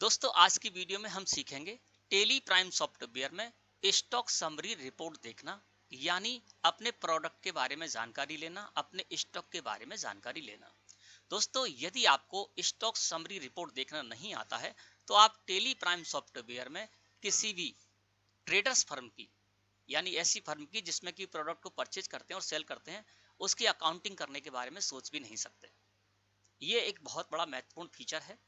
दोस्तों आज की वीडियो में हम सीखेंगे टेली प्राइम सॉफ्टवेयर में स्टॉक समरी रिपोर्ट देखना, यानी अपने प्रोडक्ट के बारे में जानकारी लेना, अपने स्टॉक के बारे में जानकारी लेना। दोस्तों यदि आपको स्टॉक समरी रिपोर्ट देखना नहीं आता है तो आप टेली प्राइम सॉफ्टवेयर में किसी भी ट्रेडर्स फर्म की, यानी ऐसी फर्म की जिसमें कि प्रोडक्ट को परचेज करते हैं और सेल करते हैं, उसकी अकाउंटिंग करने के बारे में सोच भी नहीं सकते। ये एक बहुत बड़ा महत्वपूर्ण फीचर है।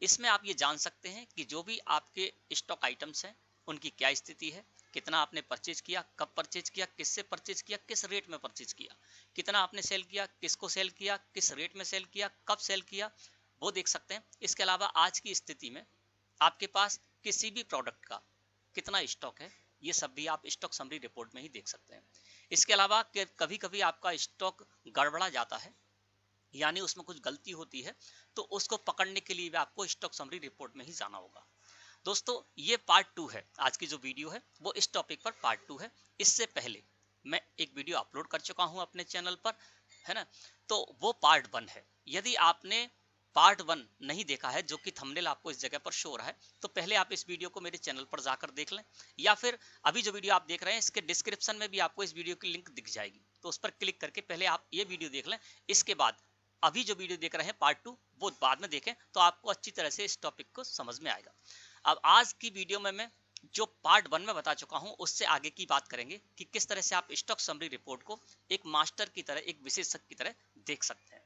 इसमें आप ये जान सकते हैं कि जो भी आपके स्टॉक आइटम्स हैं उनकी क्या स्थिति है, कितना आपने परचेज किया, कब परचेज किया, किससे परचेज किया, किस रेट में परचेज किया, कितना आपने सेल किया, किसको सेल किया, किस रेट में सेल किया, कब सेल किया, वो देख सकते हैं। इसके अलावा आज की स्थिति में आपके पास किसी भी प्रोडक्ट का कितना स्टॉक है, ये सब भी आप स्टॉक समरी रिपोर्ट में ही देख सकते हैं। इसके अलावा कभी कभी आपका स्टॉक गड़बड़ा जाता है, यानी उसमें कुछ गलती होती है, तो उसको पकड़ने के लिए भी आपको स्टॉक समरी रिपोर्ट में ही जाना होगा। दोस्तों ये पार्ट 2 है, आज की जो वीडियो है वो इस टॉपिक पर पार्ट 2 है। इससे पहले मैं एक वीडियो अपलोड कर चुका हूं अपने चैनल पर, है ना, तो वो पार्ट 1 है। यदि आपने पार्ट 1 नहीं देखा है, जो कि थंबनेल आपको इस जगह पर शो हो रहा है, तो पहले आप इस वीडियो को मेरे चैनल पर जाकर देख लें, या फिर अभी जो वीडियो आप देख रहे हैं इसके डिस्क्रिप्शन में भी आपको इस वीडियो की लिंक दिख जाएगी, तो उस पर क्लिक करके पहले आप ये वीडियो देख लें। इसके बाद अभी जो वीडियो देख रहे हैं पार्ट 2 वो बाद में देखें, तो आपको अच्छी तरह से इस टॉपिक को समझ में आएगा। अब आज की वीडियो में मैं जो पार्ट 1 में बता चुका हूं उससे आगे की बात करेंगे कि किस तरह से आप स्टॉक समरी रिपोर्ट को एक मास्टर की तरह, एक विशेषज्ञ की तरह देख सकते हैं।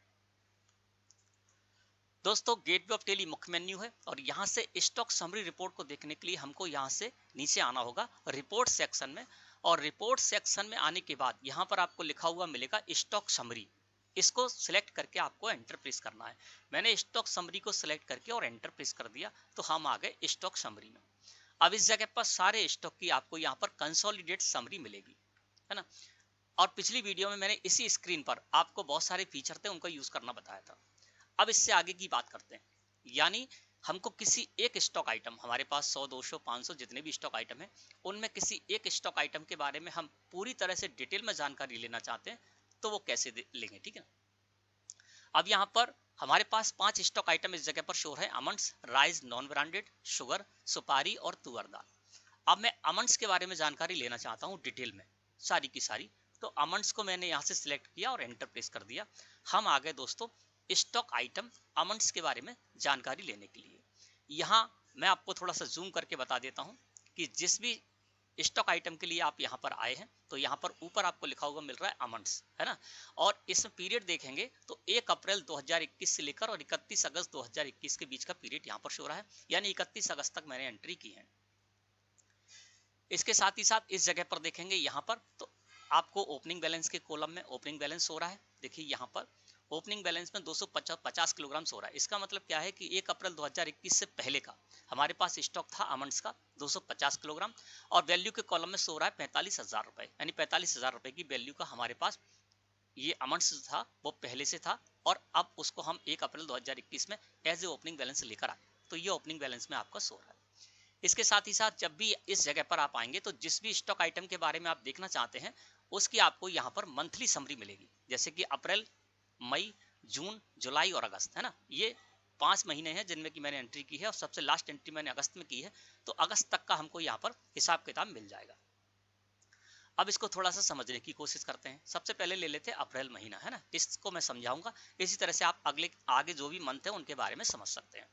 दोस्तों गेटवे ऑफ टेली मुख्य मेन्यू है और यहाँ से स्टॉक समरी रिपोर्ट को देखने के लिए हमको यहाँ से नीचे आना होगा रिपोर्ट सेक्शन में, और रिपोर्ट सेक्शन में आने के बाद यहाँ पर आपको लिखा हुआ मिलेगा स्टॉक समरी। इसको सिलेक्ट करके आपको एंटर प्रेस करना है। मैंने स्टॉक समरी को सिलेक्ट करके और एंटर प्रेस कर दिया, तो हम आ गए स्टॉक समरी में। अब इस जगह पर सारे स्टॉक की आपको यहाँ पर कंसोलिडेट समरी मिलेगी, है ना। और पिछली वीडियो में मैंने इसी स्क्रीन पर आपको बहुत सारे फीचर थे उनको यूज करना बताया था। अब इससे आगे की बात करते हैं, यानी हमको किसी एक स्टॉक आइटम, हमारे पास 100 200 500 जितने भी स्टॉक आइटम है, उनमें किसी एक स्टॉक आइटम के बारे में हम पूरी तरह से डिटेल में जानकारी लेना चाहते हैं, तो वो कैसे लेंगे, ठीक है। अब यहाँ पर हमारे पास 5 स्टॉक आइटम इस जगह पर शो है: almonds, rice, non branded, sugar, सुपारी और तुअर दाल। अब मैं आमंड्स के बारे में जानकारी लेना चाहता हूँ डिटेल में, सारी की सारी। तो आमंड्स को मैंने यहाँ से सिलेक्ट किया और एंटर प्रेस कर दिया। हम आ गए दोस्तों स्टॉक आइटम आमंड्स के बारे में जानकारी लेने के लिए। यहाँ मैं आपको थोड़ा सा जूम करके बता देता हूँ कि जिस भी स्टॉक आइटम के लिए आप यहाँ पर आए हैं, तो यहाँ पर ऊपर आपको लिखा हुआ मिल रहा है आमंड्स, है ना। और इसमें पीरियड देखेंगे तो 1 अप्रैल 2021 से लेकर और 31 अगस्त 2021 के बीच का पीरियड यहाँ पर शो रहा है, यानी 31 अगस्त तक मैंने एंट्री की है। इसके साथ ही साथ इस जगह पर देखेंगे यहाँ पर, तो आपको ओपनिंग बैलेंस के कॉलम में ओपनिंग बैलेंस हो रहा है। देखिए यहाँ पर ओपनिंग बैलेंस में 250 किलोग्राम हो रहा है। इसका मतलब क्या है कि 1 अप्रैल 2021 से पहले का हमारे पास स्टॉक था आमंड्स का 250 किलोग्राम, और वैल्यू के कॉलम में सो रहा है 45,000 रुपए, यानी 45,000 रुपए की वैल्यू का हमारे पास ये आमंड्स था, वो पहले से था, और अब उसको हम 1 अप्रैल 2021 में एज ए ओपनिंग बैलेंस लेकर आए, तो ये ओपनिंग बैलेंस में आपका सो रहा है। इसके साथ ही साथ जब भी इस जगह पर आप आएंगे तो जिस भी स्टॉक आइटम के बारे में आप देखना चाहते हैं उसकी आपको यहाँ पर मंथली समरी मिलेगी, जैसे कि अप्रैल, मई, जून, जुलाई और अगस्त, है ना। ये 5 महीने हैं जिनमें कि मैंने एंट्री की है, और सबसे लास्ट एंट्री मैंने अगस्त में की है, तो अगस्त तक का हमको यहाँ पर हिसाब किताब मिल जाएगा। अब इसको थोड़ा सा समझने की कोशिश करते हैं। सबसे पहले ले लेते हैं अप्रैल महीना, है ना, इसको मैं समझाऊंगा, इसी तरह से आप अगले आगे जो भी मंथ है उनके बारे में समझ सकते हैं।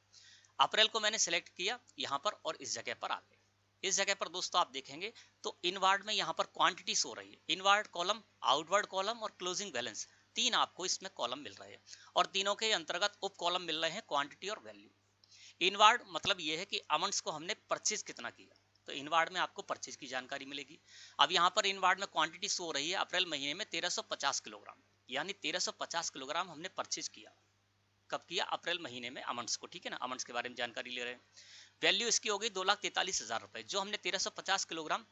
अप्रैल को मैंने सिलेक्ट किया यहाँ पर और इस जगह पर आ गए। इस जगह पर दोस्तों आप देखेंगे तो इनवर्ड में यहाँ पर क्वांटिटी हो रही है, इनवर्ड कॉलम, आउटवर्ड कॉलम और क्लोजिंग बैलेंस, 3 आपको इसमें कॉलम मिल रहे हैं, और तीनों के अंतर्गत उप कॉलम मिल रहे हैं क्वांटिटी और वैल्यू। इनवर्ड मतलब ये है कि अमाउंट्स को हमने परचेज कितना किया, तो इनवर्ड में आपको परचेज की जानकारी मिलेगी। अब यहाँ पर इनवर्ड में क्वांटिटी हो रही है अप्रैल महीने में 1350 किलोग्राम, यानी 1350 किलोग्राम हमने परचेज किया। कब किया? अप्रैल महीने में अमाउंट्स को, ठीक है ना, अमाउंट्स के बारे में जानकारी ले रहे हैं। वैल्यू इसकी हो गई 2,43,000 रुपए। जो हमने 1350 किलोग्राम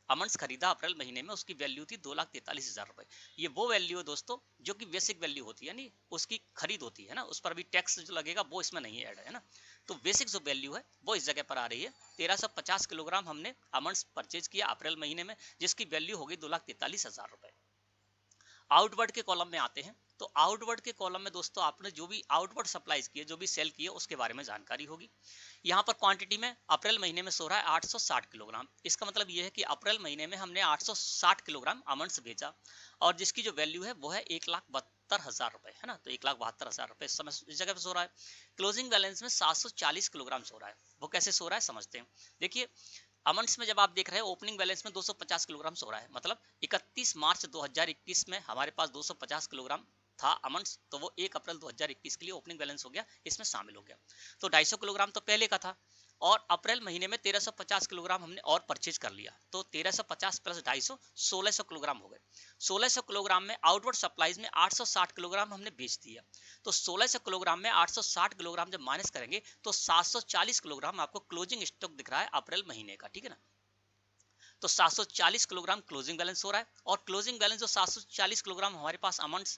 अमाउंट्स खरीदा अप्रैल महीने में, उसकी वैल्यू थी 2,43,000 रुपए। ये वो वैल्यू है दोस्तों जो कि बेसिक वैल्यू होती है, यानी उसकी खरीद होती है ना, उस पर भी टैक्स जो लगेगा वो इसमें नहीं ऐड है ना। तो बेसिक जो वैल्यू है वो इस जगह पर आ रही है। 1350 किलोग्राम हमने अमाउंट्स परचेज किया अप्रैल महीने में, जिसकी वैल्यू होगी 2,43,000 रुपए। आउटवर्ड के कॉलम में आते हैं तो आउटवर्ड के कॉलम में दोस्तों आपने जो भी आउटवर्ड सप्लाईज किए, जो भी सेल किए, उसके बारे में जानकारी होगी। यहाँ पर क्वांटिटी में अप्रैल महीने में सो रहा है 860 किलोग्राम। इसका मतलब ये है कि अप्रैल महीने में हमने 860 किलोग्राम आमंड्स भेजा और जिसकी जो वैल्यू है वो है 1,72,000 रुपए, है ना। तो 1,72,000 रुपए इस समय इस जगह पे सो रहा है। क्लोजिंग बैलेंस में 740 किलोग्राम सो रहा है। वो कैसे सो रहा है समझते हैं। देखिए अमंड्स में जब आप देख रहे हैं ओपनिंग बैलेंस में 250 किलोग्राम सो रहा है, मतलब 31 मार्च 2021 में हमारे पास 250 किलोग्राम था अमंड्स, तो वो 1 अप्रैल 2021 के लिए ओपनिंग बैलेंस हो गया, इसमें शामिल हो गया। तो 250 किलोग्राम तो पहले का था और अप्रैल महीने में 1350 किलोग्राम हमने और परचेज कर लिया, तो 1350 प्लस 250 1600 किलोग्राम हो गए। 1600 किलोग्राम में आउटवर्ड सप्लाईज में 860 किलोग्राम हमने बेच दिया, तो 1600 किलोग्राम में 860 किलोग्राम जब माइनस करेंगे तो 740 किलोग्राम आपको क्लोजिंग स्टॉक दिख रहा है अप्रैल महीने का, ठीक है ना। तो 740 किलोग्राम क्लोजिंग बैलेंस हो रहा है और क्लोजिंग बैलेंस जो 740 किलोग्राम हमारे पास अमाउंट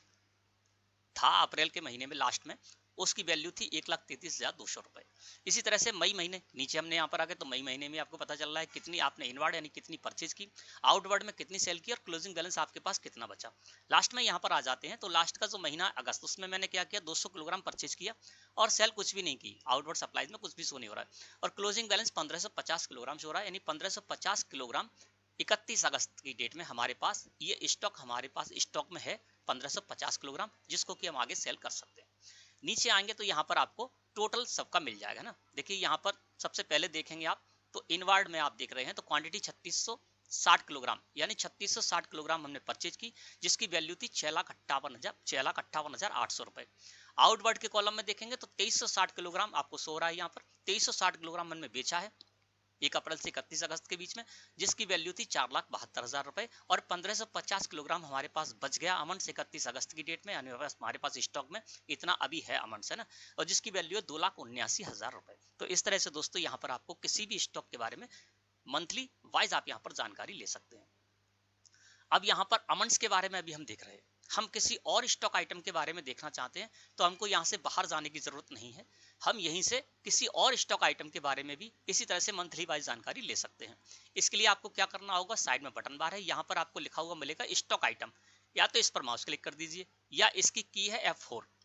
था अप्रैल के महीने में लास्ट में, उसकी वैल्यू थी 1,33,200 रुपए। इसी तरह से मई महीने नीचे हमने यहाँ पर आ गए, तो मई महीने में आपको पता चल रहा है कितनी आपने इनवर्ड यानी कितनी परचेज की, आउटवर्ड में कितनी सेल की और क्लोजिंग बैलेंस आपके पास कितना बचा। लास्ट में यहाँ पर आ जाते हैं, तो लास्ट का जो महीना अगस्त, उसमें मैंने क्या किया 200 किलोग्राम परचेज किया और सेल कुछ भी नहीं की, आउटवर्ड सप्लाईज में कुछ भी शो नहीं हो रहा है और क्लोजिंग बैलेंस 1550 किलोग्राम शो रहा है, यानी 1550 किलोग्राम 31 अगस्त की डेट में हमारे पास ये स्टॉक हमारे पास स्टॉक में है 1550 किलोग्राम, जिसको कि हम आगे सेल कर सकते हैं। नीचे आएंगे तो यहाँ पर आपको टोटल सबका मिल जाएगा ना। देखिए यहाँ पर सबसे पहले देखेंगे आप तो इनवर्ड में आप देख रहे हैं तो क्वांटिटी 3660 किलोग्राम यानी 3660 किलोग्राम हमने परचेज की, जिसकी वैल्यू थी 6,58,800 रुपए। आउटवर्ड के कॉलम में देखेंगे तो 2360 किलोग्राम आपको सो रहा है, यहाँ पर 2360 किलोग्राम हमने बेचा है 1 अप्रैल से 31 अगस्त के बीच में, जिसकी वैल्यू थी 4,72,000 रुपए और 1550 किलोग्राम हमारे पास बच गया अमन से 31 अगस्त की डेट में, यानी हमारे पास स्टॉक में इतना अभी है अमन से ना, और जिसकी वैल्यू है 2,79,000 रुपए। तो इस तरह से दोस्तों यहाँ पर आपको किसी भी स्टॉक के बारे में मंथली वाइज आप यहाँ पर जानकारी ले सकते हैं। अब यहाँ पर अमंड्स के बारे में अभी हम देख रहे हैं, हम किसी और स्टॉक आइटम के बारे में देखना चाहते हैं तो हमको यहाँ से बाहर जाने की जरूरत नहीं है, हम यहीं से किसी और स्टॉक आइटम के बारे में भी इसी तरह से मंथली वाइज जानकारी ले सकते हैं। इसके लिए आपको क्या करना होगा, साइड में बटन बार है, यहाँ पर आपको लिखा हुआ मिलेगा स्टॉक आइटम, या तो इस पर माउस क्लिक कर दीजिए या इसकी की है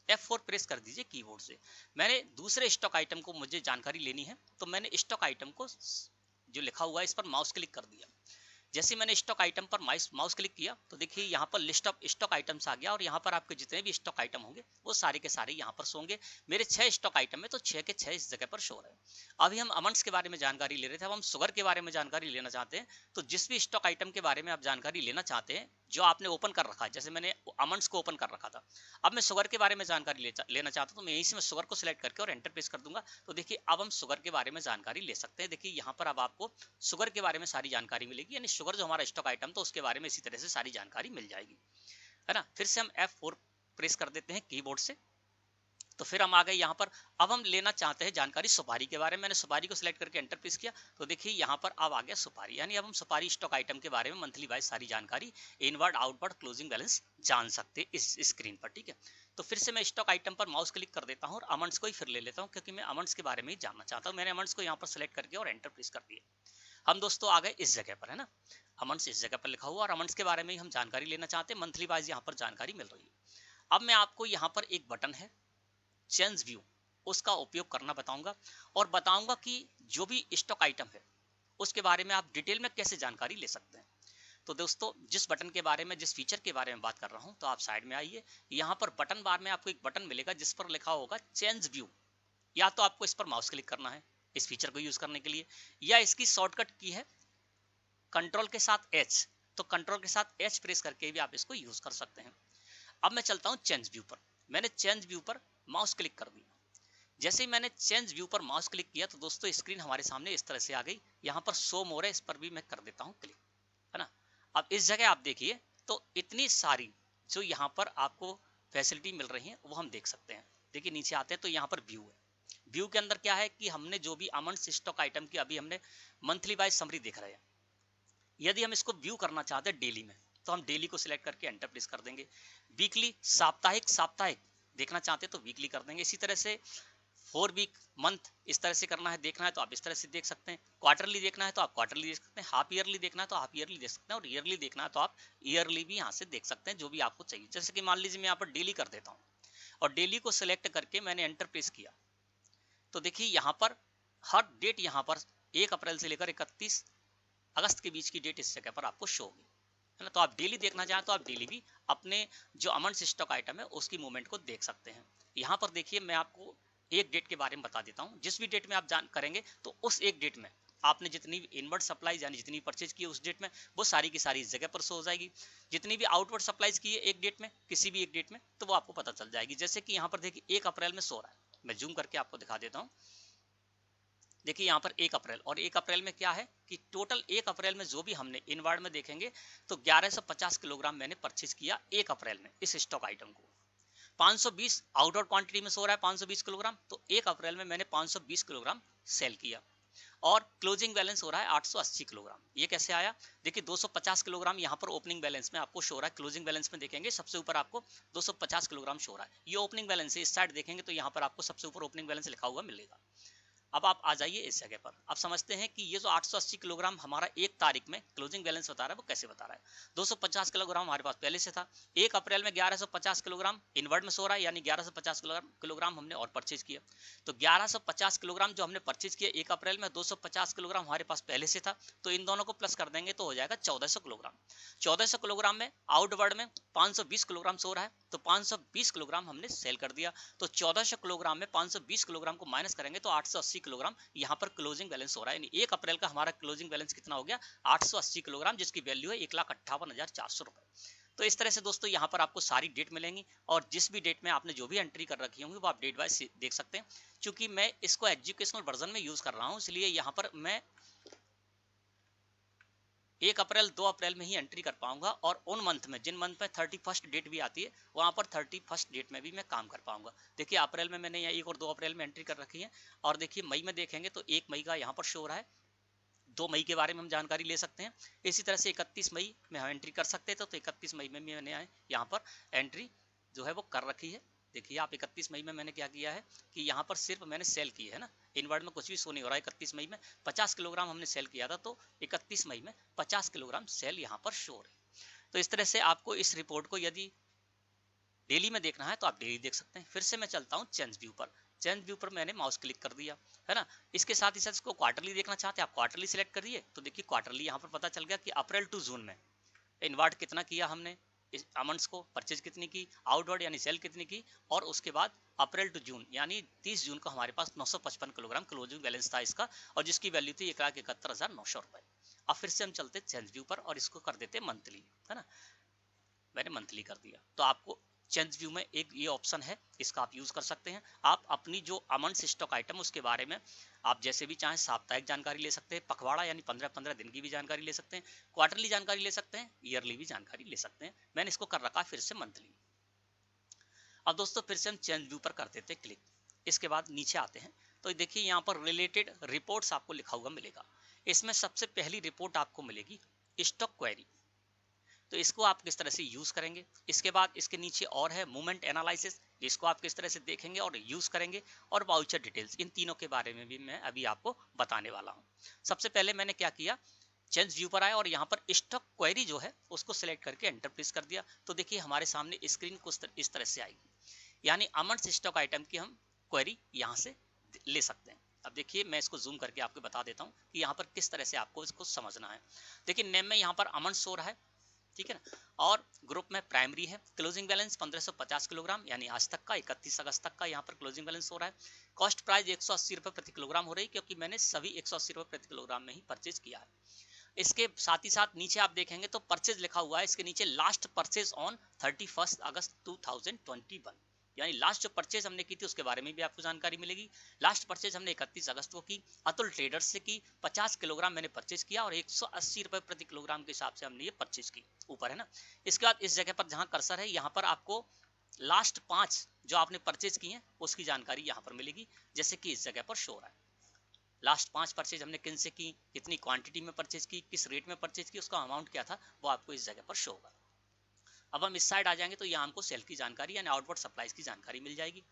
F4 प्रेस कर दीजिए कीबोर्ड से। मैंने दूसरे स्टॉक आइटम को मुझे जानकारी लेनी है तो मैंने स्टॉक आइटम को जो लिखा हुआ है इस पर माउस क्लिक कर दिया। जैसे मैंने स्टॉक आइटम पर माउस क्लिक किया तो देखिए यहाँ पर लिस्ट ऑफ स्टॉक आइटम्स आ गया और यहाँ पर आपके जितने भी स्टॉक आइटम होंगे वो सारे के सारे यहाँ पर होंगे। मेरे 6 स्टॉक आइटम में तो 6 के 6 इस जगह पर शो रहे हैं। अभी हम अमंड्स के बारे में जानकारी ले रहे थे, अब हम शुगर के बारे में जानकारी लेना चाहते हैं। तो जिस भी स्टॉक आइटम के बारे में आप जानकारी लेना चाहते हैं जो आपने ओपन कर रखा है, जैसे मैंने अमंड्स को ओपन कर रखा था, अब मैं शुगर के बारे में जानकारी लेना चाहता हूँ तो मैं यहीं से शुगर को सिलेक्ट करके और एंटर प्रेस कर दूंगा। तो देखिए अब हम शुगर के बारे में जानकारी ले सकते हैं। देखिए यहाँ पर अब आपको शुगर के बारे में सारी जानकारी मिलेगी, यानी शुगर जो हमारा स्टॉक आइटम तो उसके बारे में इसी तरह से सारी जानकारी मिल जाएगी, है ना। फिर से हम F4 प्रेस कर देते हैं कीबोर्ड से, तो फिर हम आ गए यहाँ पर। अब हम लेना चाहते हैं जानकारी सुपारी के बारे में, मैंने सुपारी को सिलेक्ट करके एंटर प्रेस किया तो देखिए यहाँ पर अब आ गया सुपारी, यानी अब हम सुपारी स्टॉक आइटम के बारे में मंथली वाइज सारी जानकारी इनवर्ड आउटवर्ड क्लोजिंग बैलेंस जान सकते हैं इस स्क्रीन पर, ठीक है। तो फिर से मैं स्टॉक आइटम पर माउस क्लिक कर देता हूँ और अमंड्स को ही फिर ले लेता हूँ क्योंकि मैं अमंड्स के बारे में ही जानना चाहता हूँ। मैंने अमंड्स को यहाँ पर सिलेक्ट करके और एंटर प्रेस कर दिया। हम दोस्तों आ गए इस जगह पर, है ना, अमंड्स इस जगह पर लिखा हुआ और अमंड्स के बारे में ही हम जानकारी लेना चाहते हैं, मंथली वाइज यहाँ पर जानकारी मिल रही है। अब मैं आपको यहाँ पर एक बटन है चेंज व्यू, उसका उपयोग करना बताऊंगा और बताऊंगा कि जो भी स्टॉक आइटम है उसके बारे में आप डिटेल में कैसे जानकारी ले सकते हैं। तो दोस्तों जिस बटन के बारे में, जिस फीचर के बारे में बात कर रहा हूं, तो आप साइड में आइए, यहाँ पर बटन बार में आपको एक बटन मिलेगा जिस पर लिखा होगा चेंज व्यू। या तो आपको इस पर माउस क्लिक करना है इस फीचर को यूज करने के लिए, या इसकी शॉर्टकट की है कंट्रोल के साथ H, तो कंट्रोल के साथ H प्रेस करके भी आप इसको यूज कर सकते हैं। अब मैं चलता हूं चेंज व्यू पर, मैंने चेंज व्यू पर माउस क्लिक कर दिया। जैसे ही मैंने चेंज व्यू पर माउस क्लिक किया तो दोस्तों स्क्रीन हमारे सामने इस तरह से आ गई। यहाँ पर शो मोर है, इस पर भी मैं कर देता हूँ क्लिक, है ना। अब इस जगह आप देखिए तो इतनी सारी जो यहाँ पर आपको फैसिलिटी मिल रही है वो हम देख सकते हैं। देखिए नीचे आते हैं तो यहाँ पर व्यू है, व्यू के अंदर क्या है कि हमने जो भी अमंड्स स्टॉक आइटम की अभी हमने मंथली वाइज समरी देख रहे हैं। यदि हम इसको व्यू करना चाहते हैं डेली में तो हम डेली को सिलेक्ट करके एंटर प्रेस कर देंगे। वीकली, साप्ताहिक देखना चाहते हैं तो वीकली कर देंगे। इसी तरह से 4 वीक मंथ इस तरह से करना है, देखना है तो आप इस तरह से देख सकते हैं, क्वार्टरली देखना है तो आप क्वार्टरली देख सकते हैं, हाफ ईयरली देखना है तो हाफ ईयरली देख सकते हैं, और ईयरली देखना है तो आप ईयरली भी यहाँ से देख सकते हैं, जो भी आपको चाहिए। जैसे कि मान लीजिए मैं यहाँ पर डेली कर देता हूँ, और डेली को सिलेक्ट करके मैंने एंटर प्रेस किया, तो देखिए यहाँ पर हर डेट यहाँ पर 1 अप्रैल से लेकर 31 अगस्त के बीच की डेट इस जगह पर आपको शो होगी, है ना। तो आप डेली देखना चाहें तो आप डेली भी अपने जो अमंस स्टॉक आइटम है उसकी मूवमेंट को देख सकते हैं। यहाँ पर देखिए मैं आपको एक डेट के बारे में बता देता हूँ, जिस भी डेट में आप जान करेंगे तो उस एक डेट में आपने जितनी भी इनवर्ड सप्लाई यानी जितनी परचेज की है उस डेट में, वो सारी की सारी इस जगह पर शो हो जाएगी। जितनी भी आउटवर्ड सप्लाईज की है एक डेट में, किसी भी एक डेट में, तो वो आपको पता चल जाएगी। जैसे कि यहाँ पर देखिए 1 अप्रैल में शो रहा है, मैं जूम करके आपको दिखा देता हूँ। देखिए यहाँ पर 1 अप्रैल, और 1 अप्रैल में क्या है कि टोटल 1 अप्रैल में जो भी हमने इनवर्ड में देखेंगे तो 1150 किलोग्राम मैंने परचेज किया 1 अप्रैल में इस स्टॉक आइटम को। 520 आउटवर्ड क्वांटिटी में सो रहा है 520 किलोग्राम, तो 1 अप्रैल में मैंने 520 किलोग्राम सेल किया, और क्लोजिंग बैलेंस हो रहा है 880 किलोग्राम। ये कैसे आया? देखिए 250 किलोग्राम यहाँ पर ओपनिंग बैलेंस में आपको शो हो रहा है, क्लोजिंग बैलेंस में देखेंगे सबसे ऊपर आपको 250 किलोग्राम शो हो रहा है, ये ओपनिंग बैलेंस है। इस साइड देखेंगे तो यहाँ पर आपको सबसे ऊपर ओपनिंग बैलेंस लिखा हुआ मिलेगा। अब आप आ जाइए इस जगह पर, आप समझते हैं कि ये जो 880 किलोग्राम हमारा 1 तारीख में क्लोजिंग बैलेंस बता रहा है वो कैसे बता रहा है। 250 किलोग्राम हमारे पास पहले से था, 1 अप्रैल में 1150 किलोग्राम इनवर्ड में सो रहा है, यानी 1150 किलोग्राम हमने और परचेज किया। तो 1150 किलोग्राम जो हमने परचेज किया 1 अप्रैल में, 250 किलोग्राम हमारे पास पहले से था, तो इन दोनों को प्लस कर देंगे तो हो जाएगा 1400 किलोग्राम। 1400 किलोग्राम में आउटवर्ड में 520 किलोग्राम सो रहा है, तो 520 किलोग्राम हमने सेल कर दिया। तो 1400 किलोग्राम में 520 किलोग्राम को माइनस करेंगे तो 880 किलोग्राम यहाँ पर क्लोजिंग बैलेंस हो रहा है। यानी 1 अप्रैल का हमारा क्लोजिंग बैलेंस कितना हो गया? 880 किलोग्राम, जिसकी वैल्यू है 1,58,400 रुपए। तो इस तरह से दोस्तों यहाँ पर आपको सारी डेट मिलेंगी, और जिस भी डेट में आपने जो भी एंट्री कर रखी होंगी वो आप डेट वाइज देख सकते हैं। क्योंकि मैं इसको एजुकेशनल वर्जन में यूज कर रहा हूँ, इसलिए यहाँ पर मैं 1 अप्रैल 2 अप्रैल में ही एंट्री कर पाऊंगा, और उन मंथ में जिन मंथ में 31st डेट भी आती है वहां पर 31st डेट में भी मैं काम कर पाऊंगा। देखिए अप्रैल में मैंने यहाँ 1 और 2 अप्रैल में एंट्री कर रखी है, और देखिए मई में देखेंगे तो 1 मई का यहाँ पर शो हो रहा है, 2 मई के बारे में हम जानकारी ले सकते हैं। इसी तरह से 31 मई में हम एंट्री कर सकते थे, तो 31 मई में मैंने यहाँ पर एंट्री जो है वो कर रखी है। देखिए आप 31 मई में मैंने क्या किया है कि यहाँ पर सिर्फ मैंने सेल की है ना, इनवर्ड में कुछ भी शो नहीं हो रहा है। 31 मई में 50 किलोग्राम हमने सेल किया था, तो 31 मई में 50 किलोग्राम सेल यहाँ पर शो हो रही। तो इस तरह से आपको इस रिपोर्ट को यदि डेली में देखना है तो आप डेली देख सकते हैं। फिर से मैं चलता हूँ चेंज व्यू पर, चेंज व्यू पर मैंने माउस क्लिक कर दिया, है ना। इसके साथ ही साथ इसको क्वार्टरली देखना चाहते हैं आप क्वार्टरली सिलेक्ट करिए, तो देखिए क्वार्टरली यहाँ पर पता चल गया कि अप्रैल टू जून में इनवर्ड कितना किया हमने, इस अमाउंट्स को परचेज कितनी की, आउटवर्ड यानी सेल कितनी की, और उसके बाद अप्रैल टू जून यानी 30 जून को हमारे पास 955 किलोग्राम क्लोजिंग बैलेंस था इसका, और जिसकी वैल्यू थी 1,71,900 रुपए। अब फिर से हम चलते चेंज व्यू पर और इसको कर देते मंथली, है ना। मैंने मंथली कर दिया, तो आपको चेंज व्यू में एक ये ऑप्शन है, इसका आप यूज कर सकते हैं। आप अपनी जो अमंस स्टॉक आइटम उसके बारे में आप जैसे भी चाहें साप्ताहिक जानकारी ले सकते हैं, पखवाड़ा यानी 15-15 दिन की भी जानकारी ले सकते हैं, क्वार्टरली जानकारी ले सकते हैं, ईयरली भी जानकारी ले सकते हैं। मैंने इसको कर रखा फिर से मंथली। अब दोस्तों फिर से हम चेंज व्यू पर कर देते हैं क्लिक। इसके बाद नीचे आते हैं तो देखिए यहाँ पर रिलेटेड रिपोर्ट्स आपको लिखा हुआ मिलेगा। इसमें सबसे पहली रिपोर्ट आपको मिलेगी स्टॉक क्वेरी, तो इसको आप किस तरह से यूज करेंगे। इसके बाद इसके नीचे और है मूवमेंट एनालिसिस, इसको आप किस तरह से देखेंगे और यूज करेंगे, और वाउचर डिटेल्स, इन तीनों के बारे में भी मैं अभी आपको बताने वाला हूं। सबसे पहले मैंने क्या किया, चेंज व्यू पर आया और यहाँ पर स्टॉक क्वेरी जो है उसको सिलेक्ट करके एंटर प्रेस कर दिया। तो देखिए हमारे सामने स्क्रीन कुछ इस तरह से आएगी, यानी अमंस स्टॉक आइटम की हम क्वेरी यहाँ से ले सकते हैं। अब देखिए मैं इसको जूम करके आपको बता देता हूँ कि यहाँ पर किस तरह से आपको इसको समझना है। देखिए नेम में यहाँ पर अमंस हो रहा है, ठीक है ना, और ग्रुप में प्राइमरी है। क्लोजिंग बैलेंस 1550 किलोग्राम यानी आज तक का 31 अगस्त तक का यहाँ पर क्लोजिंग बैलेंस हो रहा है। कॉस्ट प्राइस 180 रुपए प्रति किलोग्राम हो रही है, क्योंकि मैंने सभी 180 रुपए प्रति किलोग्राम में ही परचेज किया है। इसके साथ ही साथ नीचे आप देखेंगे तो परचेज लिखा हुआ है, इसके नीचे लास्ट परचेज ऑन 31 अगस्त 2021, यानी लास्ट जो परचेज हमने की थी उसके बारे में भी आपको जानकारी मिलेगी। लास्ट परचेज हमने 31 अगस्त को की, अतुल ट्रेडर्स से की, 50 किलोग्राम मैंने परचेज किया और 180 रुपए प्रति किलोग्राम के हिसाब से हमने ये परचेज की, ऊपर है ना। इसके बाद इस जगह पर जहां कर्सर है यहाँ पर आपको लास्ट 5 जो आपने परचेज की है उसकी जानकारी यहाँ पर मिलेगी, जैसे कि इस जगह पर शो हो रहा है। लास्ट 5 परचेज हमने किन से की, कितनी क्वांटिटी में परचेज की, किस रेट में परचेज की, उसका अमाउंट क्या था, वो आपको इस जगह पर शो होगा। अब हम इस साइड आ जाएंगे तो यहाँ हमको सेल की जानकारी यानी आउटवर्ड सप्लाईज की जानकारी मिल जाएगी।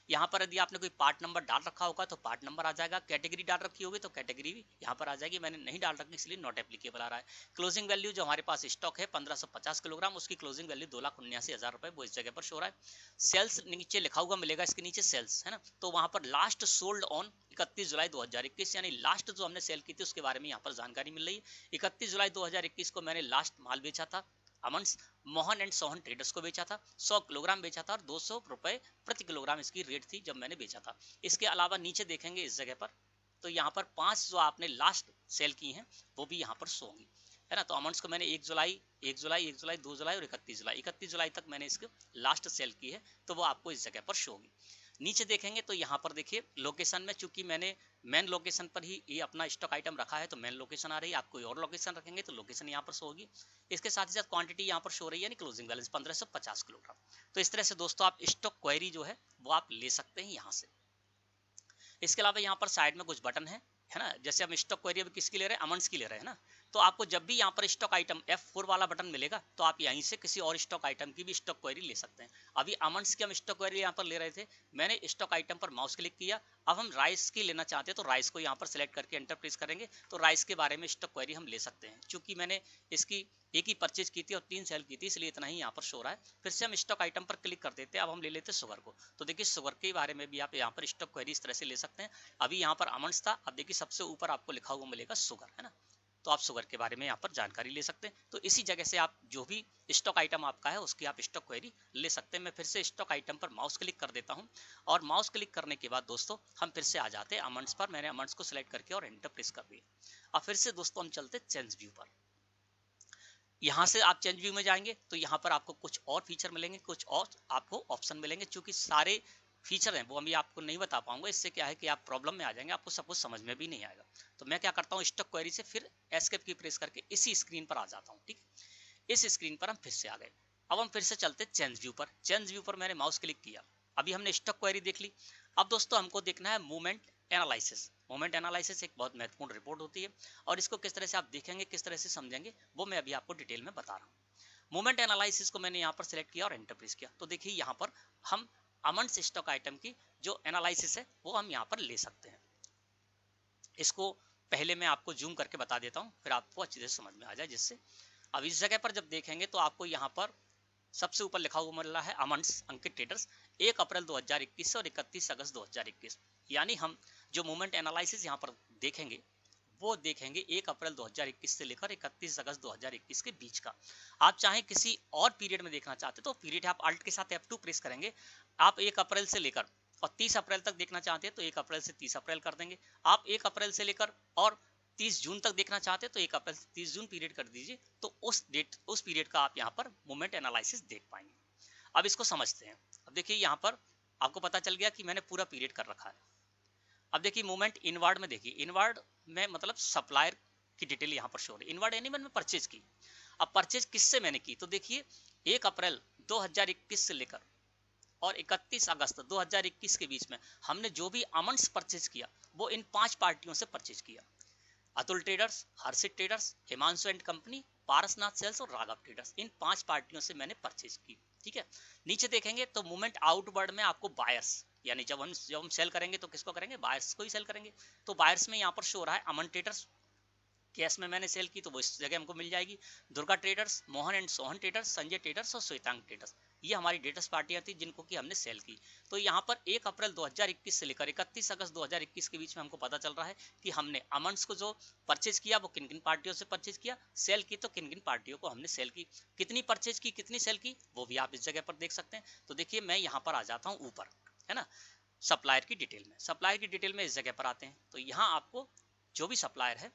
यहाँ पर यदि आपने कोई पार्ट नंबर डाल रखा होगा तो पार्ट नंबर आ जाएगा, कैटेगरी डाल रखी होगी तो कैटेगरी भी यहाँ पर आ जाएगी। मैंने नहीं डाल रखी इसलिए नॉट एप्लीकेबल आ रहा है। क्लोजिंग वैल्यू जो हमारे पास स्टॉक है 1550 किलोग्राम, उसकी क्लोजिंग वैल्यू 2,79,000 रुपए वो इस जगह पर शो रहा है। सेल्स नीचे लिखा हुआ मिलेगा, इसके नीचे सेल्स है ना, तो वहां पर लास्ट सोल्ड ऑन 31 जुलाई 2021 यानी लास्ट जो हमने सेल की थी उसके बारे में यहाँ पर जानकारी मिल रही है। 31 जुलाई 2021 को मैंने लास्ट माल बेचा था अमंस मोहन एंड सोहन ट्रेडर्स को बेचा था, 100 किलोग्राम बेचा था और 200 रुपए प्रति किलोग्राम इसकी रेट थी जब मैंने बेचा था। इसके अलावा नीचे देखेंगे इस जगह पर तो यहाँ पर 5 जो आपने लास्ट सेल की हैं वो भी यहाँ पर शो होंगी, है ना। तो अमाउंट्स को मैंने 1 जुलाई 2 जुलाई और 31 जुलाई तक मैंने इसको लास्ट सेल की है तो वो आपको इस जगह पर शो होगी। नीचे देखेंगे तो यहाँ पर देखिए लोकेशन में, चूंकि मैंने मेन लोकेशन पर ही ये अपना स्टॉक आइटम रखा है तो मेन लोकेशन आ रही है, आप कोई और लोकेशन रखेंगे तो लोकेशन यहाँ पर शो होगी। इसके साथ ही साथ क्वांटिटी यहाँ पर शो रही है यानी क्लोजिंग बैलेंस 1550 किलोग्राम। तो इस तरह से दोस्तों आप स्टॉक क्वेरी जो है वो आप ले सकते हैं यहाँ से। इसके अलावा यहाँ पर साइड में कुछ बटन है ना, जैसे हम स्टॉक क्वेरी अभी किसकी ले रहे हैं, अमंस की ले रहे हैं ना, तो आपको जब भी यहाँ पर स्टॉक आइटम F4 वाला बटन मिलेगा तो आप यहीं से किसी और स्टॉक आइटम की भी स्टॉक क्वेरी ले सकते हैं। अभी अमंस की हम स्टॉक क्वेरी यहाँ पर ले रहे थे, मैंने स्टॉक आइटम पर माउस क्लिक किया, अब हम राइस की लेना चाहते हैं तो राइस को यहाँ पर सिलेक्ट करके एंटर प्रेस करेंगे तो राइस के बारे में स्टॉक क्वेरी हम ले सकते हैं। चूंकि मैंने इसकी एक ही परचेज की थी और 3 सेल की थी इसलिए इतना ही यहाँ पर शो रहा है। फिर से हम स्टॉक आइटम पर क्लिक कर देते हैं, अब हम ले लेते हैं शुगर को, तो देखिए शुगर के बारे में भी आप यहाँ पर स्टॉक क्वेरी इस तरह से ले सकते हैं। अभी यहाँ पर अमंस था, अब देखिए सबसे ऊपर आपको लिखा हुआ मिलेगा शुगर, है ना, तो आप शुगर के बारे में यहाँ पर जानकारी ले सकते हैं। तो इसी जगह से आप जो भी स्टॉक आइटम आपका है उसकी आप स्टॉक क्वेरी ले सकते हैं। मैं फिर से स्टॉक आइटम पर माउस क्लिक कर देता हूँ और माउस क्लिक करने के बाद दोस्तों हम फिर से आ जाते हैं अमाउंट्स पर, मैंने अमाउंट्स को सिलेक्ट करके और एंटर प्रेस कर दिया। अब फिर से दोस्तों हम चलते चेंज व्यू पर, यहाँ से आप चेंज व्यू में जाएंगे तो यहाँ पर आपको कुछ और फीचर मिलेंगे, कुछ और आपको ऑप्शन मिलेंगे। चूंकि सारे फीचर हैं वो अभी आपको नहीं बता पाऊंगा, इससे क्या है कि आप प्रॉब्लम में आ जाएंगे, आपको सब कुछ समझ में भी नहीं आएगा। तो मैं क्या करता हूँ स्टॉक क्वेरी से फिर एस्केप की प्रेस करके इसी स्क्रीन पर आ जाता हूँ। ठीक, इस स्क्रीन पर हम फिर से आ गए। अब हम फिर से चलते चेंज व्यू पर, चेंज व्यू पर मैंने माउस क्लिक किया, अभी हमने स्टॉक क्वेरी देख ली। अब दोस्तों हमको देखना है मूवमेंट एनालिसिस। मूवमेंट एनालिसिस एक बहुत महत्वपूर्ण रिपोर्ट होती है और इसको किस तरह से आप देखेंगे, किस तरह से समझेंगे वो मैं अभी आपको डिटेल में बता रहा हूँ। मूवमेंट एनालिसिस को मैंने यहाँ पर सिलेक्ट किया और एंटर प्रेस किया तो देखिए यहाँ पर हम अमंस स्टॉक आइटम की जो एनालिसिस है वो हम यहाँ पर ले सकते हैं। इसको पहले मैं आपको जूम करके बता देता हूँ फिर आपको अच्छी तरह समझ में आ जाए जिससे। अब इस जगह पर जब देखेंगे तो आपको यहाँ पर सबसे ऊपर लिखा हुआ मिल रहा है अमंस अंकित ट्रेडर्स 1 अप्रैल 2021 से और 31 अगस्त 2021, यानी हम जो मूवमेंट एनालिसिस यहाँ पर देखेंगे वो देखेंगे 1 अप्रैल 2021 से लेकर 31 अगस्त 2021 के बीच का। आप चाहे किसी और पीरियड में देखना चाहते तो पीरियड आप अल्ट के साथ F2 प्रेस करेंगे, आप 1 अप्रैल से लेकर और 30 अप्रैल तक देखना चाहते हैं तो 1 अप्रैल से 30 अप्रैल कर देंगे। आप 1 अप्रैल से लेकर और 30 जून तक देखना चाहते हैं तो 1 अप्रैल से 30 जून पीरियड कर दीजिए, तो उस पीरियड का आप यहाँ पर मूवमेंट एनालिसिस देख पाएंगे। अब इसको समझते हैं। अब देखिए यहाँ पर आपको पता चल गया कि मैंने पूरा पीरियड कर रखा है। अब देखिए मूवमेंट इनवर्ड में, देखिए इनवर्ड में मतलब सप्लायर की डिटेल यहाँ पर शो है। इनवर्ड यानी मैंने परचेज की। अब परचेज किससे मैंने की तो देखिए 1 अप्रैल 2021 से लेकर और 31 अगस्त 2021 के बीच में हमने जो भी अमाउंट्स परचेज किया वो इन 5 पार्टियों से परचेज किया। Atul traders, Harshit traders, Himanshu and company, Parasnath sales और राघव ट्रेडर्स, इन 5 पार्टियों से मैंने परचेज की। ठीक है, नीचे देखेंगे तो मूवमेंट आउटवर्ड में आपको बायर्स, यानी जब हम सेल करेंगे तो किसको करेंगे, बायर्स को ही सेल करेंगे। तो बायर्स में यहाँ पर शो रहा है अमन ट्रेडर्स, कैश में मैंने सेल की तो वो इस जगह हमको मिल जाएगी। Durga traders, Mohan and Sohan traders, Sanjay traders और श्वेतांग ट्रेडर्स, ये हमारी डेटर्स पार्टियां थी जिनको कि हमने सेल की। तो यहाँ पर 1 अप्रैल 2021 से लेकर 31 अगस्त 2021 के बीच में हमको पता चल रहा है कि हमने अमाउंट्स को जो परचेज किया वो किन किन पार्टियों से परचेज किया, सेल की तो किन किन पार्टियों को हमने सेल की, कितनी परचेज की, कितनी सेल की, वो भी आप इस जगह पर देख सकते हैं। तो देखिए मैं यहाँ पर आ जाता हूँ ऊपर, है ना, सप्लायर की डिटेल में। सप्लायर की डिटेल में इस जगह पर आते हैं तो यहाँ आपको जो भी सप्लायर है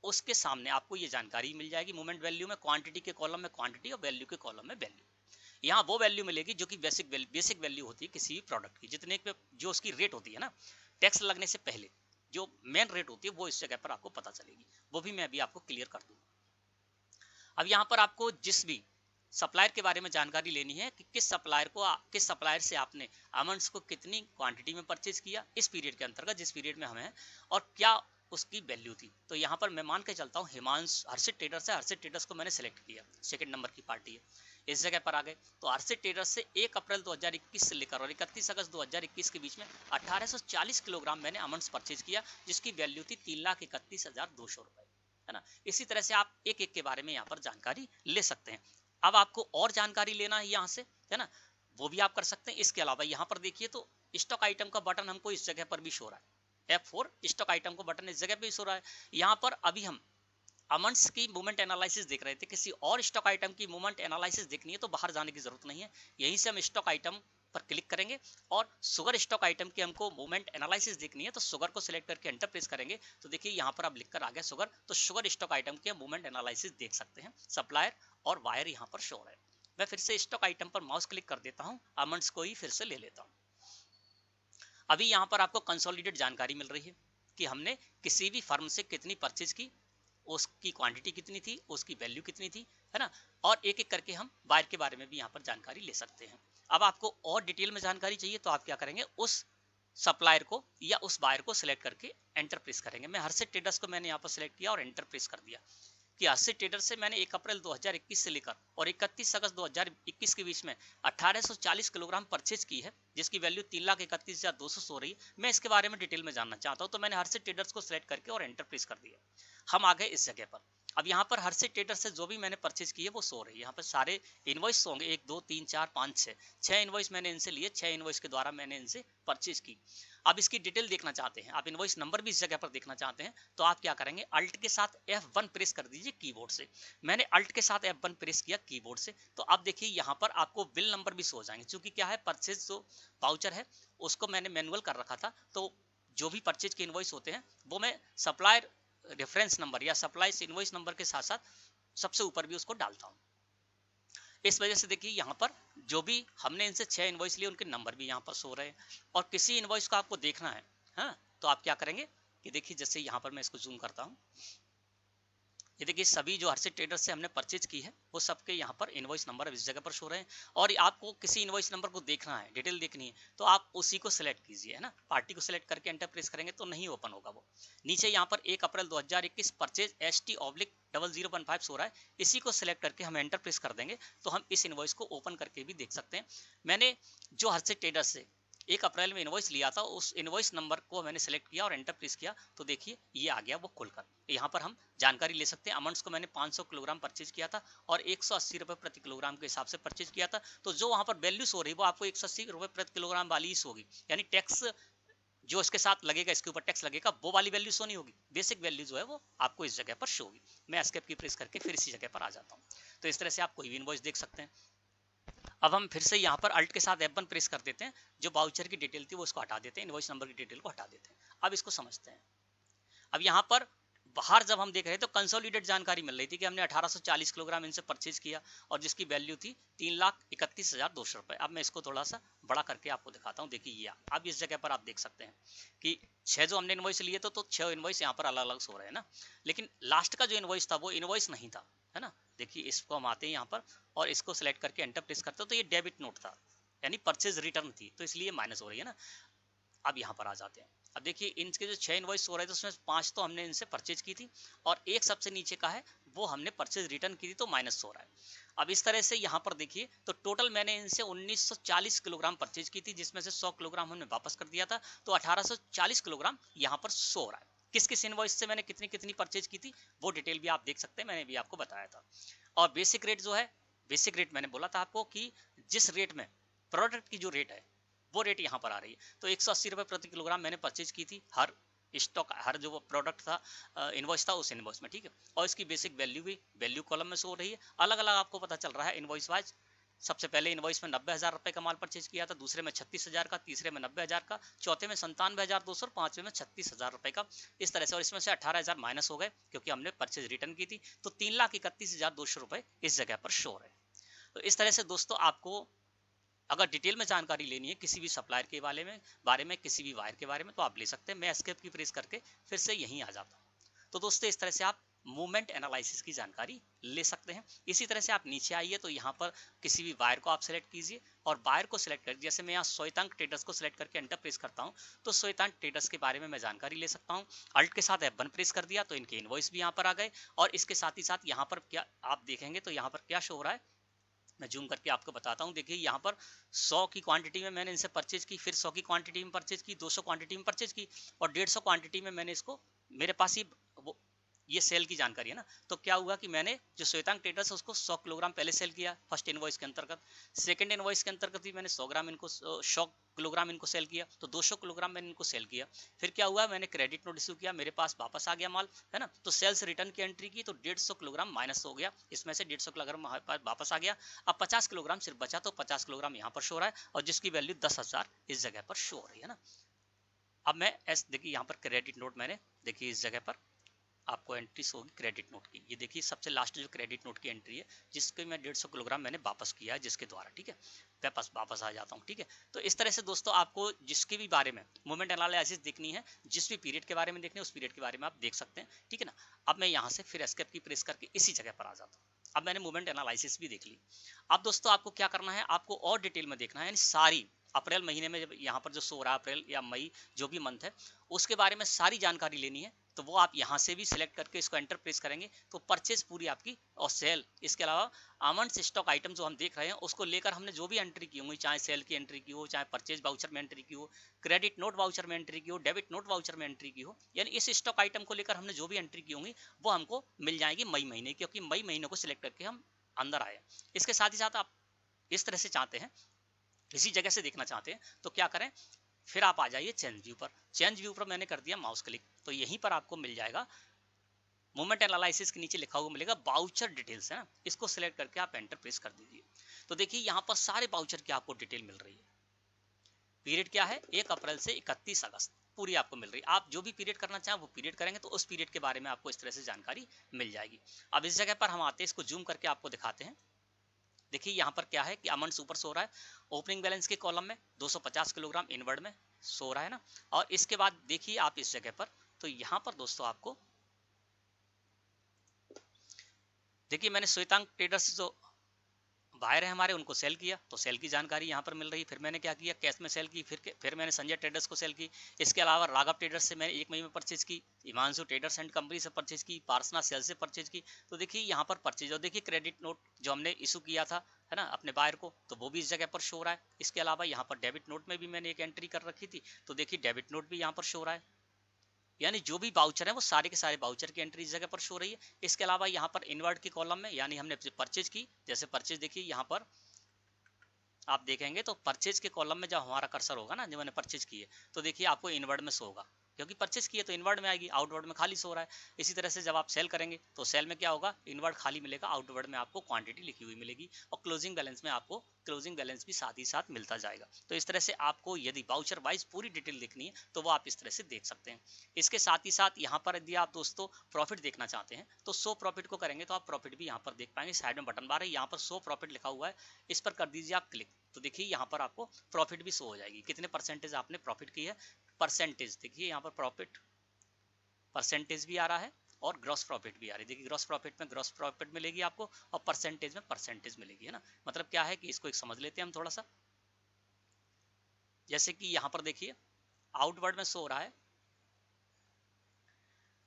उसके सामने आपको ये जानकारी मिल जाएगी। मूवमेंट वैल्यू में क्वांटिटी के कॉलम में क्वांटिटी और वैल्यू के कॉलम में वैल्यू। यहाँ वो वैल्यू मिलेगी जो कि बेसिक वैल्यू होती है किसी भी प्रोडक्ट की, जितने पे जो उसकी रेट होती है ना टैक्स लगने से पहले जो मेन रेट होती है वो इस जगह पर आपको पता चलेगी, वो भी मैं अभी आपको क्लियर कर दूँ। अब यहाँ पर आपको जिस भी सप्लायर के बारे में जानकारी लेनी है कि किस सप्लायर से आपने अमाउंट्स को कितनी क्वांटिटी में परचेज किया इस पीरियड के अंतर्गत जिस पीरियड में हमें, और क्या उसकी वैल्यू थी। तो यहाँ पर मैं मान के चलता हूँ हिमांश हर्षित ट्रेडर्स है, हर्षित ट्रेडर्स को मैंने सेलेक्ट किया, सेकंड नंबर की पार्टी है, इस जगह पर आ गए। तो हर्षित ट्रेडर्स से 1 अप्रैल 2021 से लेकर और 31 अगस्त 2021 के बीच में 1840 किलोग्राम मैंने अमंड्स परचेज किया, जिसकी वैल्यू थी 3,31,200 रुपए, है ना। इसी तरह से आप एक एक के बारे में यहाँ पर जानकारी ले सकते हैं। अब आपको और जानकारी लेना है यहाँ से, है ना, वो भी आप कर सकते हैं। इसके अलावा यहाँ पर देखिए तो स्टॉक आइटम का बटन हमको इस जगह पर भी शो रहा है, F4 स्टॉक आइटम को बटन इस जगह पे शो रहा है। यहाँ पर अभी हम अमंड्स की मूवमेंट एनालिसिस देख रहे थे, किसी और स्टॉक आइटम की मूवमेंट एनालिसिस देखनी है तो बाहर जाने की जरूरत नहीं है, यहीं से हम स्टॉक आइटम पर क्लिक करेंगे और शुगर स्टॉक आइटम की हमको मूवमेंट एनालिसिस देखनी है तो शुगर को सिलेक्ट करके एंटर प्रेस करेंगे तो देखिए यहाँ पर अब लिखकर आ गया शुगर, तो शुगर स्टॉक आइटम की मूवमेंट एनालिसिस देख सकते हैं। सप्लायर और वायर यहाँ पर शो है। मैं फिर से स्टॉक आइटम पर माउस क्लिक कर देता हूँ, अमंड्स को ही फिर से ले लेता हूँ। अभी यहाँ पर आपको कंसोलिडेटेड जानकारी मिल रही है कि हमने किसी भी फर्म से कितनी परचेज की, उसकी क्वांटिटी कितनी थी, उसकी वैल्यू कितनी थी, है ना। और एक एक करके हम बायर के बारे में भी यहाँ पर जानकारी ले सकते हैं। अब आपको और डिटेल में जानकारी चाहिए तो आप क्या करेंगे, उस सप्लायर को या उस बायर को सिलेक्ट करके एंटर प्रेस करेंगे। मैं हर्षित ट्रेडर्स को मैंने यहाँ पर सिलेक्ट किया और एंटर प्रेस कर दिया कि हर्षित ट्रेडर्स से मैंने 1 अप्रैल 2021 से लेकर और 31 अगस्त 2021 के बीच में 1840 किलोग्राम परचेज की है, जिसकी वैल्यू 3,31,200 हो रही है। मैं इसके बारे में डिटेल में जानना चाहता हूं तो मैंने हर्षित ट्रेडर्स को सिलेक्ट करके और एंटर प्रेस कर दिया। हम आ गए इस जगह पर। अब यहाँ पर हर्षित ट्रेडर्स से जो भी मैंने परचेज की है वो शो रही है। यहाँ पर सारे इनवॉइस होंगे, 1 2 3 4 5 6 इनवॉइस मैंने इनसे लिए, 6 इनवॉइस के द्वारा मैंने इनसे परचेज की। अब इसकी डिटेल देखना चाहते हैं, आप इनवॉइस नंबर भी इस जगह पर देखना चाहते हैं तो आप क्या करेंगे, अल्ट के साथ F1 प्रेस कर दीजिए कीबोर्ड से। मैंने अल्ट के साथ F1 प्रेस किया कीबोर्ड से, तो अब देखिए यहाँ पर आपको बिल नंबर भी शो हो जाएंगे। क्योंकि क्या है, परचेज जो वाउचर है उसको मैंने मैनुअल कर रखा था, तो जो भी परचेज के इनवॉइस होते हैं वो मैं सप्लायर रेफरेंस नंबर या सप्लाई इनवॉइस नंबर के साथ साथ सबसे ऊपर भी उसको डालता हूँ। इस वजह से देखिए यहाँ पर जो भी हमने इनसे 6 इनवॉइस लिए उनके नंबर भी यहाँ पर शो रहे हैं। और किसी इनवॉइस को आपको देखना है, हाँ, तो आप क्या करेंगे कि देखिए जैसे यहाँ पर मैं इसको जूम करता हूँ, ये देखिए सभी जो हर्षित ट्रेडर्स से हमने परचेज की है वो सबके यहाँ पर इनवॉइस नंबर इस जगह पर शो रहे हैं। और आपको किसी इनवॉइस नंबर को देखना है, डिटेल देखनी है तो आप उसी को सिलेक्ट कीजिए, है ना। पार्टी को सिलेक्ट करके एंटर प्रेस करेंगे तो नहीं ओपन होगा वो। नीचे यहाँ पर 1 अप्रैल 2021 परचेज ST/0015 शो रहा है, इसी को सिलेक्ट करके हम एंटर प्रेस कर देंगे तो हम इस इनवॉइस को ओपन करके भी देख सकते हैं। मैंने जो हर्षित ट्रेडर्स से 1 अप्रैल में इनवॉइस लिया था उस इनवॉइस नंबर को मैंने सेलेक्ट किया और एंटर प्रेस किया तो देखिए ये आ गया वो खुलकर। यहाँ पर हम जानकारी ले सकते हैं। अमंड्स को मैंने 500 किलोग्राम परचेज किया था और 180 रुपए प्रति किलोग्राम के हिसाब से परचेज किया था, तो जो वहाँ पर वैल्यूज हो रही वो आपको 180 रुपए प्रति किलोग्राम वाली ही होगी, यानी टैक्स जो इसके साथ लगेगा, इसके ऊपर टैक्स लगेगा, वो वाली वैल्यू शो नहीं होगी। बेसिक वैल्यू जो है वो आपको इस जगह पर शो होगी। मैं एस्केप की प्रेस करके फिर इसी जगह पर आ जाता हूँ। तो इस तरह से आप कोई भी इनवॉइस देख सकते हैं। अब हम फिर से यहाँ पर अल्ट के साथ F1 प्रेस कर देते हैं, जो वाउचर की डिटेल थी वो उसको हटा देते हैं, इनवॉइस नंबर की डिटेल को हटा देते हैं। अब इसको समझते हैं। अब यहाँ पर बाहर जब हम देख रहे थे तो कंसोलिडेट जानकारी मिल रही थी कि हमने 1840 किलोग्राम इनसे परचेज किया और जिसकी वैल्यू थी 3,31,200 रुपए। अब मैं इसको थोड़ा सा बड़ा करके आपको दिखाता हूँ। देखिए ये अब इस जगह पर आप देख सकते हैं कि 6 जो हमने इनवॉइस लिए थे तो 6 इनवॉइस यहाँ पर अलग अलग हो रहे हैं ना, लेकिन लास्ट का जो इनवॉइस था वो इनवॉइस नहीं था, है ना। देखिए इसको हम आते हैं यहाँ पर और इसको सिलेक्ट करके एंटर प्रेस करते हो तो ये डेबिट नोट था, यानी परचेज रिटर्न थी, तो इसलिए माइनस हो रही है ना। अब यहाँ पर आ जाते हैं। अब देखिए इनके जो 6 इनवॉइस हो रहे थे उसमें 5 तो हमने इनसे परचेज की थी और एक सबसे नीचे का है वो हमने परचेज रिटर्न की थी, तो माइनस हो रहा है। अब इस तरह से यहाँ पर देखिए तो टोटल मैंने इनसे 1940 किलोग्राम परचेज की थी, जिसमें से 100 किलोग्राम हमने वापस कर दिया था, तो 1840 किलोग्राम यहाँ पर शो हो रहा है। किस किस इनवॉइस से मैंने कितनी कितनी परचेज की थी वो डिटेल भी आप देख सकते हैं, मैंने भी आपको बताया था। और बेसिक रेट जो है, बेसिक रेट मैंने बोला था आपको कि जिस रेट में प्रोडक्ट की जो रेट है वो रेट यहाँ पर आ रही है, तो 180 रुपए प्रति किलोग्राम मैंने परचेज की थी हर स्टॉक, हर जो प्रोडक्ट था इनवॉइस था उस इनवॉइस में, ठीक है। और इसकी बेसिक वैल्यू भी वैल्यू कॉलम में शो हो रही है, अलग अलग आपको पता चल रहा है इनवॉइस वाइज। सबसे पहले इनवॉइस में 90,000 रुपए का माल परचेज किया था, दूसरे में 36,000 का, तीसरे में 90,000 का, चौथे में 97,200 और पांचवे में 36,000 रुपए का, इस तरह से। और इसमें से 18,000 माइनस हो गए क्योंकि हमने परचेज रिटर्न की थी, तो 3,31,200 रुपए इस जगह पर शो हो रहे। तो इस तरह से दोस्तों आपको अगर डिटेल में जानकारी लेनी है किसी भी सप्लायर के बारे में किसी भी वायर के बारे में तो आप ले सकते हैं। मैं एस्केप की प्रेस करके फिर से यहीं आ जाता हूँ। तो दोस्तों इस तरह से आप मूवमेंट एनालिसिस की जानकारी ले सकते हैं। इसी तरह से आप नीचे आइए तो यहाँ पर किसी भी वायर को आप सेलेक्ट कीजिए और बायर को सिलेक्ट कर, जैसे मैं यहाँ श्वेतांक ट्रेडर्स को सिलेक्ट करके एंटर प्रेस करता हूँ तो श्वेतांक ट्रेडर्स के बारे में मैं जानकारी ले सकता हूँ। अल्ट के साथ F1 प्रेस कर दिया तो इनके इनवॉइस भी यहाँ पर आ गए, और इसके साथ ही साथ यहाँ पर क्या आप देखेंगे तो यहाँ पर क्या शो हो रहा है, मैं जूम करके आपको बताता हूँ। देखिए यहाँ पर 100 की क्वांटिटी में मैंने इनसे परचेज की, फिर 100 की क्वांटिटी में परचेज की, 200 क्वांटिटी में परचेज की, और 150 क्वांटिटी में मैंने इसको, मेरे पास ही वो ये सेल की जानकारी है ना, तो क्या हुआ कि मैंने जो श्वेतांक ट्रेडर्स है उसको 100 किलोग्राम पहले सेल किया फर्स्ट इनवॉइस के अंतर्गत, सेकंड इनवॉइस के अंतर्गत भी मैंने 100 ग्राम इनको 100 किलोग्राम इनको सेल किया, तो 200 किलोग्राम मैंने इनको सेल किया। फिर क्या हुआ, मैंने क्रेडिट नोट इशू किया, मेरे पास वापस आ गया माल, है ना, तो सेल्स रिटर्न की एंट्री की तो 150 किलोग्राम माइनस हो गया, इसमें से 150 किलोग्राम वापस आ गया। अब 50 किलोग्राम सिर्फ बचा, तो 50 किलोग्राम यहाँ पर शो हो रहा है और जिसकी वैल्यू 10,000 इस जगह पर शो हो रही है ना। अब मैं देखिए यहाँ पर क्रेडिट नोट मैंने देखिए इस जगह पर आपको एंट्री होगी क्रेडिट नोट की, ये देखिए सबसे लास्ट जो क्रेडिट नोट की एंट्री है जिसके मैं 150 किलोग्राम मैंने वापस किया है जिसके द्वारा, ठीक है, वापस आ जाता हूँ, ठीक है। तो इस तरह से दोस्तों आपको जिसके भी बारे में मूवमेंट एनालिसिस देखनी है, जिस भी पीरियड के बारे में देखनी है उस पीरियड के बारे में आप देख सकते हैं, ठीक है ना। अब मैं यहाँ से फिर एस्केप की प्रेस करके इसी जगह पर आ जाता हूँ। अब मैंने मूवमेंट एनालिसिस भी देख ली। अब दोस्तों आपको क्या करना है, आपको और डिटेल में देखना है, यानी सारी अप्रैल महीने में जब यहाँ पर जो शो रहा है अप्रैल या मई जो भी मंथ है उसके बारे में सारी जानकारी लेनी है, तो वो आप यहाँ से भी सिलेक्ट करके इसको एंटर प्रेस करेंगे तो परचेज पूरी आपकी और सेल, इसके अलावा आमंड स्टॉक आइटम जो हम देख रहे हैं उसको लेकर हमने जो भी एंट्री की होंगी, चाहे सेल की एंट्री की हो, चाहे परचेज वाउचर में एंट्री की हो, क्रेडिट नोट वाउचर में एंट्री की हो, डेबिट नोट वाउचर में एंट्री की हो, यानी इस स्टॉक आइटम को लेकर हमने जो भी एंट्री की होंगी वो हमको मिल जाएगी मई महीने, क्योंकि मई महीने को सिलेक्ट करके हम अंदर आए। इसके साथ ही साथ आप इस तरह से चाहते हैं, इसी जगह से देखना चाहते हैं तो क्या करें, फिर आप आ जाइए चेंज व्यू पर। चेंज व्यू पर मैंने कर दिया माउस क्लिक, तो यहीं पर आपको मिल जाएगा मूवमेंट एनालिसिस के नीचे लिखा हुआ मिलेगा बाउचर डिटेल्स, है ना, इसको सिलेक्ट करके आप एंटर प्रेस कर दीजिए। तो देखिए यहाँ पर सारे बाउचर की आपको डिटेल मिल रही है। पीरियड क्या है, 1 अप्रैल से 31 अगस्त पूरी आपको मिल रही है। आप जो भी पीरियड करना चाहें वो पीरियड करेंगे तो उस पीरियड के बारे में आपको इस तरह से जानकारी मिल जाएगी। अब इस जगह पर हम आते हैं, इसको जूम करके आपको दिखाते हैं। देखिए यहाँ पर क्या है कि अमन सुपर सो रहा है, ओपनिंग बैलेंस के कॉलम में 250 किलोग्राम इनवर्ड में सो रहा है ना। और इसके बाद देखिए आप इस जगह पर, तो यहाँ पर दोस्तों आपको देखिए मैंने श्वेतांक ट्रेडर्स जो बायर है हमारे उनको सेल किया तो सेल की जानकारी यहाँ पर मिल रही है। फिर मैंने क्या किया, कैश में सेल की, फिर मैंने संजय ट्रेडर्स को सेल की। इसके अलावा राघव ट्रेडर्स से मैंने 1 मई में परचेज की, हिमांशु ट्रेडर्स एंड कंपनी से परचेज की, पार्सना सेल से परचेज की। तो देखिए यहाँ पर परचेज, और देखिए क्रेडिट नोट जो हमने इशू किया था, है ना, अपने बायर को, तो वो भी इस जगह पर शो रहा है। इसके अलावा यहाँ पर डेबिट नोट में भी मैंने एक एंट्री कर रखी थी, तो देखिए डेबिट नोट भी यहाँ पर शो रहा है, यानी जो भी बाउचर है वो सारे के सारे बाउचर की एंट्री इस जगह पर शो रही है। इसके अलावा यहाँ पर इनवर्ड की कॉलम में, यानी हमने परचेज की, जैसे परचेज देखिए यहाँ पर आप देखेंगे तो परचेज के कॉलम में जब हमारा कर्सर होगा ना, जो मैंने परचेज की है, तो देखिए आपको इनवर्ड में शो होगा, क्योंकि परचेज किए तो इनवर्ड में आएगी, आउटवर्ड में खाली सो रहा है। इसी तरह से जब आप सेल करेंगे तो सेल में क्या होगा, इनवर्ड खाली मिलेगा, आउटवर्ड में आपको क्वांटिटी लिखी हुई मिलेगी, और क्लोजिंग बैलेंस में आपको क्लोजिंग बैलेंस भी साथ ही साथ मिलता जाएगा। तो इस तरह से आपको यदि बाउचर वाइज पूरी डिटेल देखनी है तो वो आप इस तरह से देख सकते हैं। इसके साथ ही साथ यहाँ पर यदि आप दोस्तों प्रॉफिट देखना चाहते हैं तो शो प्रॉफिट को करेंगे तो आप प्रॉफिट भी यहाँ पर देख पाएंगे। साइड में बटन बार है, यहाँ पर शो प्रॉफिट लिखा हुआ है, इस पर कर दीजिए आप क्लिक, तो देखिए यहाँ पर आपको प्रॉफिट भी शो हो जाएगी, कितने परसेंटेज आपने प्रॉफिट की है। परसेंटेज देखिए यहाँ पर प्रॉफिट परसेंटेज भी आ रहा है और ग्रॉस प्रॉफिट भी आ रही है। देखिए ग्रॉस प्रॉफिट में ग्रॉस प्रॉफिट मिलेगी आपको और परसेंटेज में परसेंटेज मिलेगी, है ना। मतलब क्या है कि इसको एक समझ लेते हैं हम थोड़ा सा। जैसे कि यहाँ पर देखिए आउटवर्ड में शो हो रहा है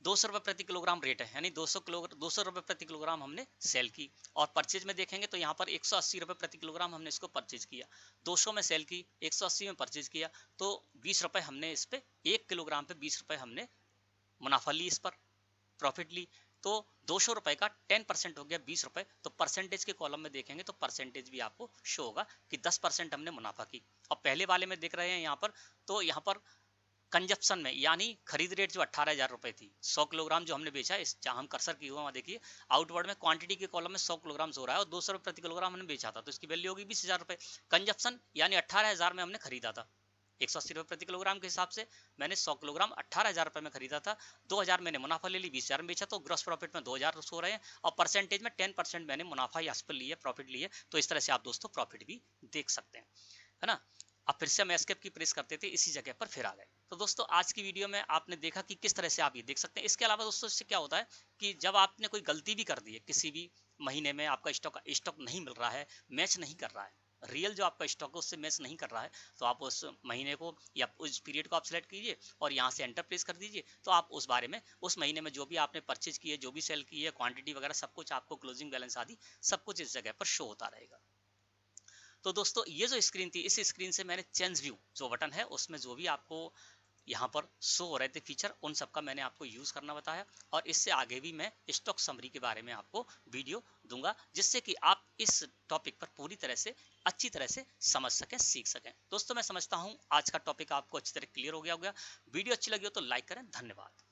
200 रुपए प्रति किलोग्राम रेट है, यानी 200 रुपए प्रति किलोग्राम हमने सेल की। और परचेज में देखेंगे तो यहाँ पर 180 रुपए प्रति किलोग्राम हमने इसको परचेज किया, 200 में सेल की, 180 में परचेज किया, तो 20 रुपए हमने इस पे 1 किलोग्राम पे 20 रुपए हमने मुनाफा ली, इस पर प्रॉफिट ली। तो 200 रुपए का 10% हो गया 20 रुपए। तो परसेंटेज के कॉलम में देखेंगे तो परसेंटेज भी आपको शो होगा कि 10% हमने मुनाफा की। और पहले वाले में देख रहे हैं यहाँ पर, तो यहाँ पर कंजप्शन में, यानी खरीद रेट जो 18,000 रुपए थी, 100 किलोग्राम जो हमने बेचा, इस जहां हम कर्सर की हुआ वहां देखिए आउटवर्ड में क्वांटिटी के कॉलम में 100 किलोग्राम हो रहा है और 200 रुपए प्रति किलोग्राम हमने बेचा था, तो इसकी वैल्यू होगी 20,000 रुपए। कंजप्शन यानी 18,000 में हमने खरीदा था, 180 रुपए प्रति किलोग्राम के हिसाब से मैंने 100 किलोग्राम 18,000 रुपए में खरीदा था, 2,000 मैंने मुनाफा ले ली, 20,000 में बेचा, तो ग्रॉस प्रॉफिट में 2,000 हो रहे हैं और परसेंटेज में 10% मैंने मुनाफा या पर लिए, प्रॉफिट लिए। तो इस तरह से आप दोस्तों प्रॉफिट भी देख सकते हैं, है ना। अब फिर से हम एस्केप की प्रेस करते थे, इसी जगह पर फिर आ गए। तो दोस्तों आज की वीडियो में आपने देखा कि किस तरह से आप ये देख सकते हैं। इसके अलावा दोस्तों इससे क्या होता है कि जब आपने कोई गलती भी कर दी है, किसी भी महीने में आपका स्टॉक नहीं मिल रहा है, मैच नहीं कर रहा है, रियल जो आपका स्टॉक है उससे मैच नहीं कर रहा है, तो आप उस महीने को या उस पीरियड को आप सिलेक्ट कीजिए और यहाँ से एंटर प्रेस कर दीजिए। तो आप उस बारे में उस महीने में जो भी आपने परचेज की है, जो भी सेल की है, क्वांटिटी वगैरह सब कुछ आपको, क्लोजिंग बैलेंस आदि सब कुछ इस जगह पर शो होता रहेगा। तो दोस्तों ये जो स्क्रीन थी, इस स्क्रीन से मैंने चेंज व्यू जो बटन है उसमें जो भी आपको यहाँ पर शो हो रहे थे फीचर, उन सब का मैंने आपको यूज करना बताया। और इससे आगे भी मैं स्टॉक समरी के बारे में आपको वीडियो दूंगा, जिससे कि आप इस टॉपिक पर पूरी तरह से अच्छी तरह से समझ सकें, सीख सकें। दोस्तों मैं समझता हूँ आज का टॉपिक आपको अच्छी तरह क्लियर हो गया होगा। वीडियो अच्छी लगी हो तो लाइक करें। धन्यवाद।